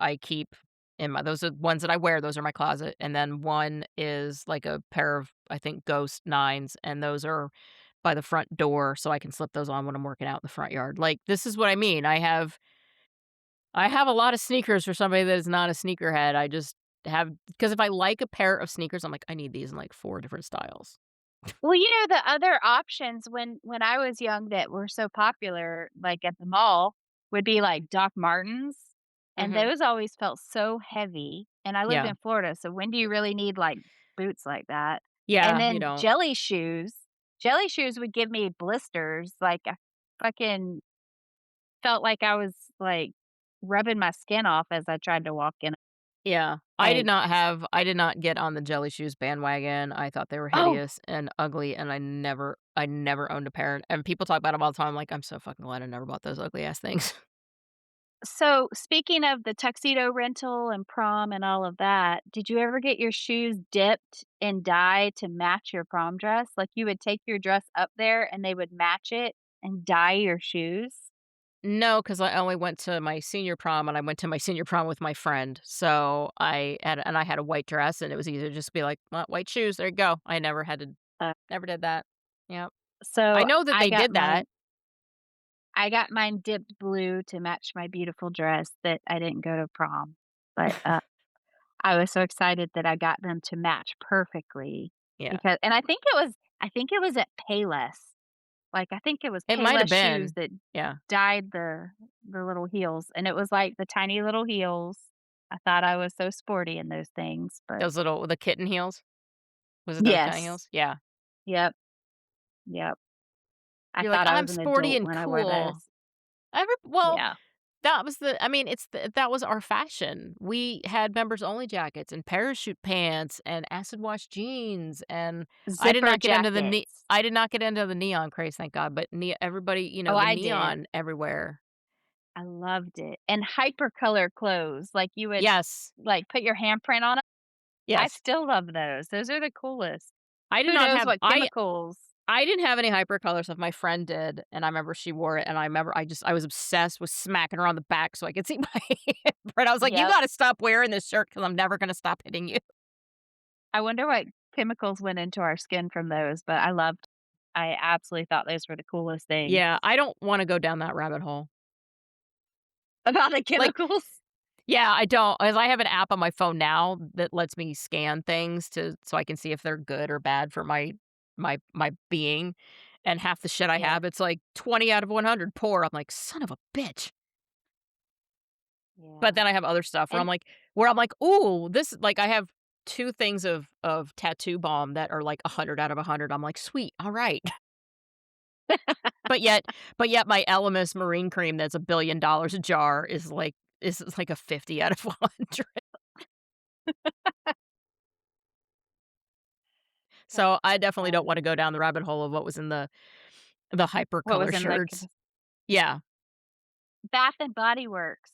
I keep in my those are ones that I wear, those are my closet, and then one is like a pair of, I think, Ghost 9s, and those are by the front door, so I can slip those on when I'm working out in the front yard. Like, this is what I mean. I have a lot of sneakers for somebody that is not a sneakerhead. I just have because if I like a pair of sneakers, I'm like, "I need these in, like, 4 different styles." Well, the other options when I was young that were so popular, like, at the mall, would be, like, Doc Martens, and Mhm. those always felt so heavy, and I lived Yeah. in Florida, so when do you really need, like, boots like that? And Yeah, you then don't. jelly shoes would give me blisters, like, I fucking felt like I was, like, rubbing my skin off as I tried to walk in, Yeah. like, I did not get on the jelly shoes bandwagon. I thought they were "Oh, hideous and ugly, and I never owned a pair, and people talk about them all the time. I'm like, "I'm so fucking glad I never bought those ugly ass things." so, speaking of the tuxedo rental and prom and all of that, did you ever get your shoes dipped in dye to match your prom dress? Like, you would take your dress up there and they would match it and dye your shoes? No, because I only went to my senior prom, and I went to my senior prom with my friend, so I had a white dress, and it was easy to just be like, "Well, white shoes, there you go." I never had to Uh, never did that. Yep. I so know that I they got did that. mine I got mine dipped blue to match my beautiful dress that I didn't go to prom, but, I was so excited that I got them to match perfectly Yeah. because I think it was at Payless. Like, I think it was It might have Payless shoes been. that Yeah. dyed the little heels, and it was, like, the tiny little heels. I thought I was so sporty in those things, but Those little the kitten heels? Was it those tiny yes. heels? Yeah. Yep, yep. I You're like, thought I "I'm was an sporty adult and when I wore cool." those. Well, Yeah. that was the I mean, that was our fashion. We had members only jackets and parachute pants and acid wash jeans, and Zipper jackets. I did not get into the neon craze, thank God, but everybody, Oh, the I did. neon everywhere. I loved it, and hypercolor clothes, like, you would, Yes. like, put your handprint on 'em. I Yes. still love those. Those are the coolest. I did Who not knows have what chemicals. I didn't have any hyper color stuff, my friend did, and I remember she wore it, and I remember I was obsessed with smacking her on the back so I could see my handprint. I was like, "You Yep. gotta stop wearing this shirt because 'cause I'm never gonna stop hitting you." I wonder what chemicals went into our skin from those, but I absolutely thought those were the coolest things. Yeah, I don't wanna go down that rabbit hole. About the Like, chemicals? yeah, I don't, as I have an app on my phone now that lets me scan things so I can see if they're good or bad for my being, and half the shit I Yeah, have, it's like 20 out of 100 poor. I'm like, "Son of a bitch." But yeah. then I have other stuff And where I'm like, "Ooh, this," like, I have 2 things of tattoo balm that are like 100 out of 100. I'm like, "Sweet, alright." But yet my Elemis marine cream that's $1 billion a jar is like a 50 out of 100. So, I that's definitely don't wanna funny. go down the rabbit hole of what was in the What hypercolor was in, like, shirts. Yeah. Bath& and Body Works,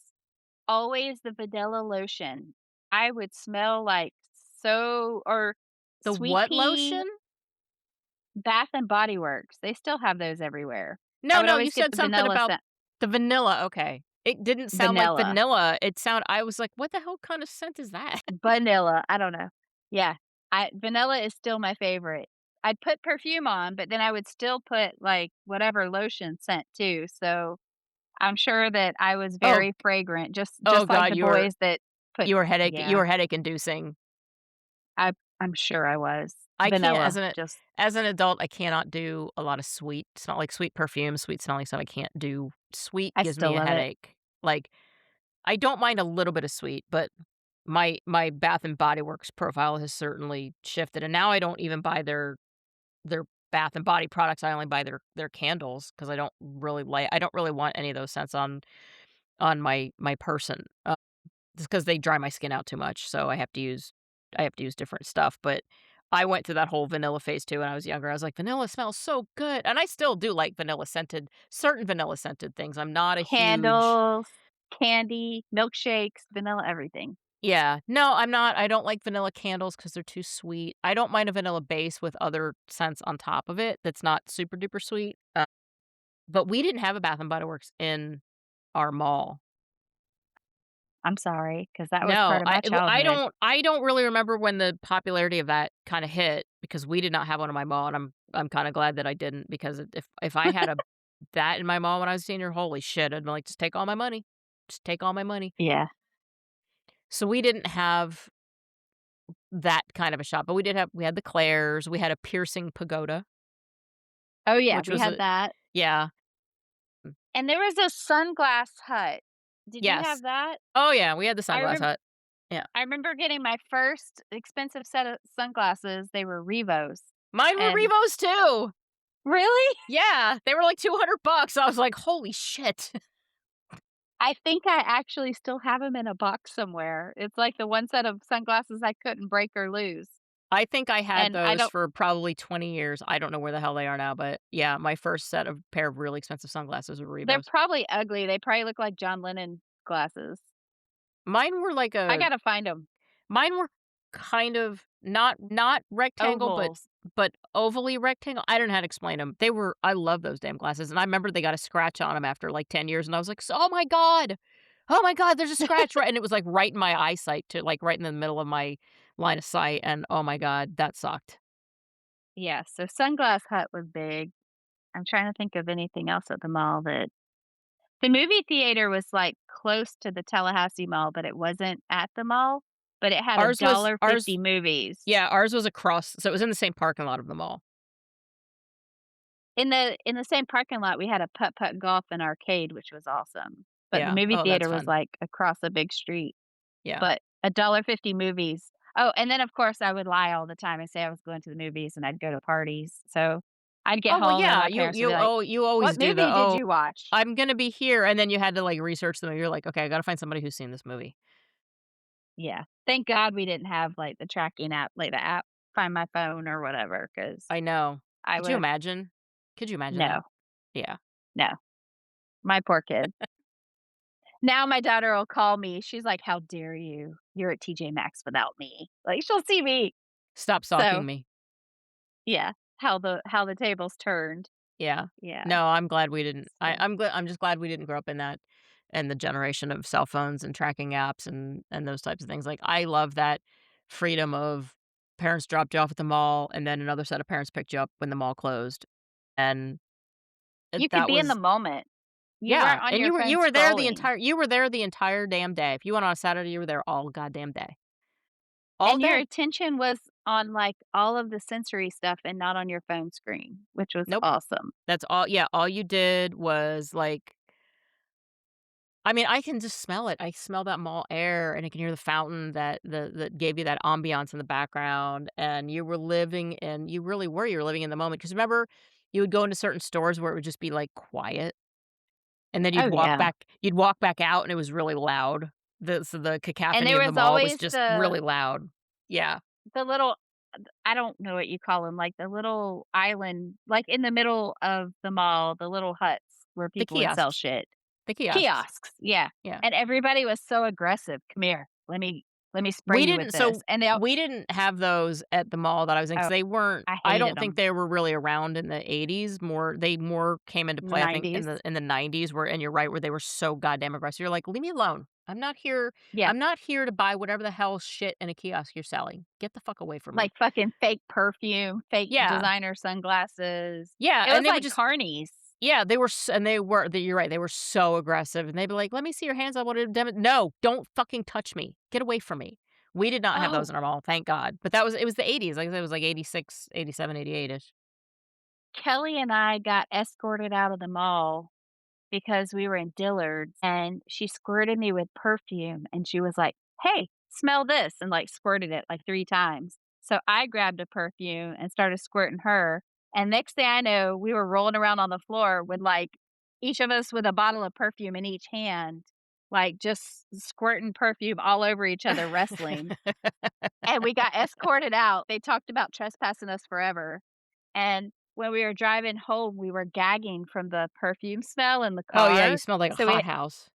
always the vanilla lotion. I would smell like or The sweet what pea. lotion? Bath& and Body Works, they still have those everywhere. I No, would no, you always get said the something vanilla about scent. the vanilla, okay. It didn't sound like Vanilla. vanilla, I was like, "What the hell kind of scent is that?" Vanilla, I don't know. Yeah, I vanilla is still my favorite. I'd put perfume on, but then I would still put, like, whatever lotion scent too, so I'm sure that I was Oh, very fragrant, oh just like god, the boys that put. you Yeah, were headache inducing. I'm sure I was. I can't Vanilla, just as an adult, I cannot do a lot of sweet smell like sweet perfume, sweet smelling stuff, I can't do. Sweet I gives still me a love it. headache. Like, I don't mind a little bit of sweet, but my Bath& and Body Works profile has certainly shifted, and now I don't even buy their Bath& and Body products, I only buy their candles because I don't really want any of those scents on my person, just because they dry my skin out too much, so I have to use different stuff, but I went through that whole vanilla phase too when I was younger. I was like, "Vanilla smells so good," and I still do like certain vanilla scented things. I'm not a huge. candles, candy, milkshakes, vanilla everything. Yeah. No, I'm not. I don't like vanilla candles because 'cause they're too sweet. I don't mind a vanilla base with other scents on top of it that's not super duper sweet, but we didn't have a Bath& and Body Works in our mall. I'm sorry, 'cause that was No, part of my childhood. I don't really remember when the popularity of that kinda hit because we did not have one in my mall, and I'm kinda glad that I didn't because if I had a that in my mall when I was a senior, holy shit, I'd be like, "Just take all my money. Just take all my money." Yeah. So we didn't have that kind of a shop, but we had the Claire's, we had a piercing pagoda, Oh, yeah, which we was had a that. yeah, And there was a sunglass hut. Did you have yes. that? Oh, yeah, we had the I Sunglass remem Hut. Yeah. I remember getting my first expensive set of sunglasses, they were Revos, Mine were and Revos too. really? Yeah, they were like $200. I was like, "Holy shit." I think I actually still have them in a box somewhere. It's like the one set of sunglasses I couldn't break or lose, I think I had and I those don't for probably 20 years. I don't know where the hell they are now, but yeah, my first set of pair of really expensive sunglasses were they're Reeboks. probably ugly, they probably look like John Lennon glasses. Mine were like I a gotta find them. mine were kind of not rectangle, but Ovals. but ovally rectangle, I don't know how to explain them. They were I love those damn glasses, and I remember they got a scratch on them after, like, 10 years, and I was like, "Oh my god. Oh my god, there's a scratch," right, and it was, like, right in my eyesight to like, right in the middle of my line of sight, and oh my god, that sucked. Yeah, so Sunglass Hut was big. I'm trying to think of anything else at the mall that the movie theater was, like, close to the Tallahassee Mall, but it wasn't at the mall, but it had a Ours dollar ours 50 movies. yeah, ours was across so it was in the same parking lot of the mall. In the same parking lot, we had a putt-putt golf and arcade, which was awesome, but the Yeah. movie Oh, that's theater was, fun. like, across a big street, Yeah. but a dollar 50 movies. Oh, and then, of course, I would lie all the time and say I was going to the movies, and I'd go to parties, so I'd get Oh, well, home, and yeah, my parents would be like, you "What always do the, movie did "Oh, you watch?" I'm gonna be here," and then you had to, like, research them, and you're like, "Okay, I gotta find somebody who's seen this movie." Yeah. Thank God we didn't have, like, the tracking app, like, the app Find My Phone or whatever, because I know. I Could you would've imagine? Could you imagine no, that? Yeah. no, my poor kid. Now my daughter will call me, she's like, "How dare you? You're at TJ Maxx without me." Like, she'll see me. Stop So, stalking me. yeah, how the tables turned. Yeah. Yeah, No, I'm glad we didn't. so I'm just glad we didn't grow up in that and the generation of cell phones and tracking apps and those types of things. Like, I love that freedom of parents dropped you off at the mall, and then another set of parents picked you up when the mall closed, and you could that be in the was moment. You yeah, weren't on and your phone scrolling, you were there the entire damn day. If you went on a Saturday, you were there all goddamn day. All and your day. attention was on, like, all of the sensory stuff and not on your phone screen, which was Nope. awesome. That's all yeah, all you did was, like I mean, I can just smell it. I smell that mall air, and I can hear the fountain that gave you that ambiance in the background, and you were living in you really were, you were living in the moment. Because remember, you would go into certain stores where it would just be, like, quiet, and then Oh, yeah. you'd walk back out, and it was really loud. The And cacophony there of the was mall was always just the really loud. Yeah. the little I don't know what you call them, like, the little island, like, in the middle of the mall, the little huts where The people would sell kiosks. shit. The kiosks. Kiosks, yeah, Yeah. and everybody was so aggressive, "Come here, let me spray you with this," and they'll We didn't have those at the mall that I was in, 'cause oh, they weren't I I hated don't think them they were really around in the '80s, they more came into in the play, I think, '90s. in the '90s where and you're right, where they were so goddamn aggressive. You're like, "Leave me alone. Yeah, I'm not here to buy whatever the hell shit in a kiosk you're selling. Get the fuck away from me." like fucking fake perfume, fake Yeah. designer sunglasses. Yeah, It and was they would like just carnies. yeah, they were s and you're right, they were so aggressive, and they'd be like, "Let me see your hands, I wanna no, don't fucking touch me. Get away from me." We did not have those Oh, in our mall, thank God, but that was it was the '80s, like I said, it was like '86, '87, '88 ish. Kelly and I got escorted out of the mall because we were in Dillard's, and she squirted me with perfume, and she was like, "Hey, smell this," and, like, squirted it, like, 3 times. So I grabbed a perfume and started squirting her, and next thing I know, we were rolling around on the floor with, like, each of us with a bottle of perfume in each hand, like, just squirting perfume all over each other, wrestling, and we got escorted out. They talked about trespassing us forever, and when we were driving home, we were gagging from the perfume smell in the Oh, yeah, you car. smelled like a So we hothouse.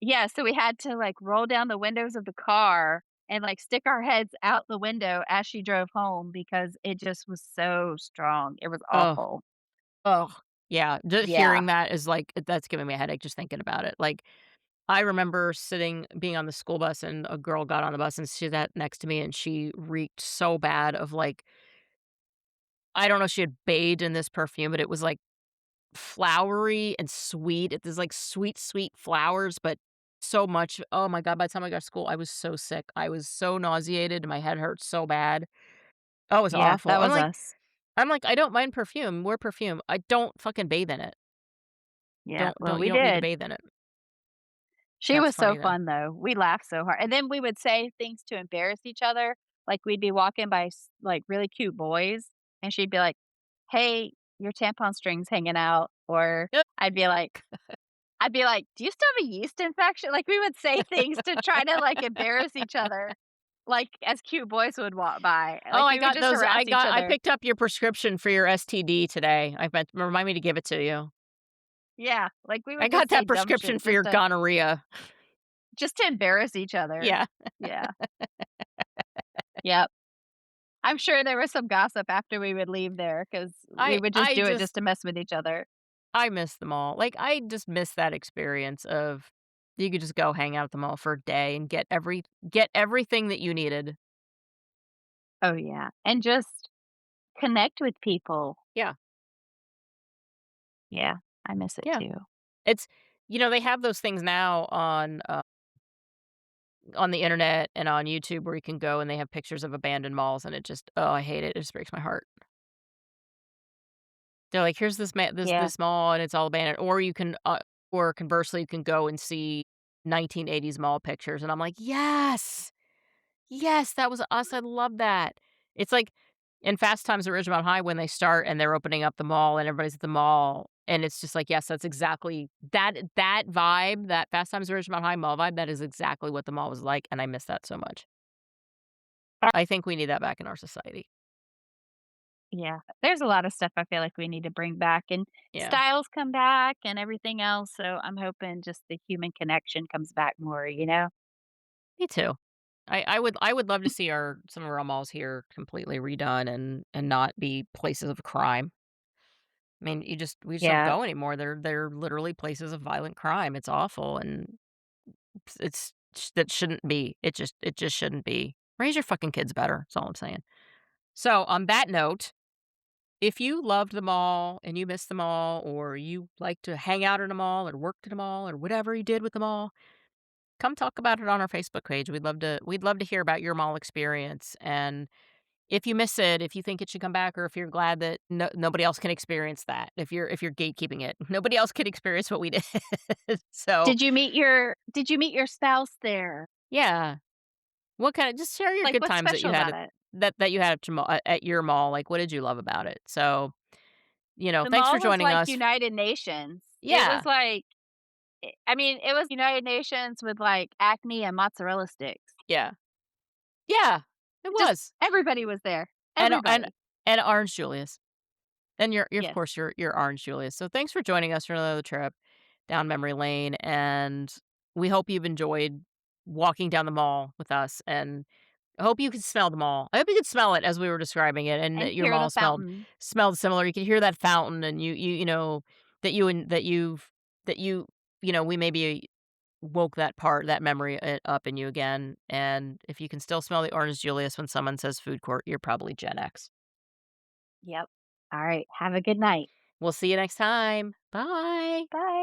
yeah, so we had to, like, roll down the windows of the car and, like, stick our heads out the window as she drove home because it just was so strong. It was Oh, awful. oh, yeah, just Yeah. hearing that is like that's giving me a headache just thinking about it, like, I remember being on the school bus, and a girl got on the bus, and she sat next to me, and she reeked so bad of, like I don't know if she had bathed in this perfume, but it was, like, flowery and sweet. It was, like, sweet, sweet flowers, but so much oh my god, by the time I got to school, I was so sick. I was so nauseated, and my head hurt so bad. Oh, it was Yeah, awful. that was us. I don't mind perfume, wear perfume. I don't fucking bathe in it. Yeah, well, You we don't need to did. bathe in it. She That's was so funny though. fun, though. We laughed so hard, and then we would say things to embarrass each other, like, we'd be walking by like, really cute boys, and she'd be like, "Hey, your tampon string's hanging out," or I'd be like I'd be like, "Do you still have a yeast infection?" Like, we would say things to try to, like, embarrass each other, like, as cute boys would walk by, Oh, like, we would just harass each I other. picked up your prescription for your STD today. I bet remind me to give it to you. Yeah, like, we I would got just say that dumb prescription shit for your gonorrhea. just to embarrass each other. Yeah. Yeah. Yep. I'm sure there was some gossip after we would leave there because we I would just I do it just just to mess with each other. I miss the mall. Like, I just miss that experience of you could just go hang out at the mall for a day and get everything that you needed. Oh, yeah, and just connect with people. Yeah, Yeah, I miss it yeah. too. It's they have those things now on the internet and on YouTube where you can go and they have pictures of abandoned malls, and it just oh, I hate it. It just breaks my heart. They're like, "Here's Yeah. this mall, and it's all abandoned." Or conversely, you can go and see 1980s mall pictures, and I'm like, "Yes! Yes, that was us, I love that." It's like in Fast Times at Ridgemont High when they start and they're opening up the mall and everybody's at the mall, and it's just like, yes, that's exactly that vibe, that Fast Times at Ridgemont High mall vibe, that is exactly what the mall was like, and I miss that so much. I think we need that back in our society. Yeah, there's a lot of stuff I feel like we need to bring back, and Yeah, styles come back and everything else, so I'm hoping just the human connection comes back more, you know? me too. I would love to see our some of our malls here completely redone and not be places of crime. I mean, we just don't Yeah. go anymore. They're literally places of violent crime. It's awful, and that shouldn't be. It just shouldn't be. Raise your fucking kids better. That's all I'm saying. So, on that note, if you loved the mall and you miss the mall, or you like to hang out in a mall or worked at a mall or whatever you did with the mall, come talk about it on our Facebook page. We'd love to hear about your mall experience. And if you miss it, if you think it should come back, or if you're glad that nobody else can experience that, if you're gatekeeping it, nobody else can experience what we did. So Did you meet your spouse there? yeah, what kind of just share your Like, good what's times that you special had about at it? your mall. Like, what did you love about it? So The thanks for mall was joining like us. United Nations. It was Yeah, like I mean, it was United Nations with, like, Acme and mozzarella sticks. yeah, yeah. It Just was, everybody was there. and and Everybody. and Orange Julius. And you're of Yes. course, you're Orange Julius. So thanks for joining us for another trip down memory lane, and we hope you've enjoyed walking down the mall with us, and I hope you could smell the mall. I hope you could smell it as we were describing it, and And that your hear the mall fountain. smelled similar. You could hear that fountain, and that you and that we maybe woke that memory up in you again. And if you can still smell the Orange Julius when someone says food court, you're probably Gen X. Yep. Alright, have a good night. We'll see you next time. Bye. Bye.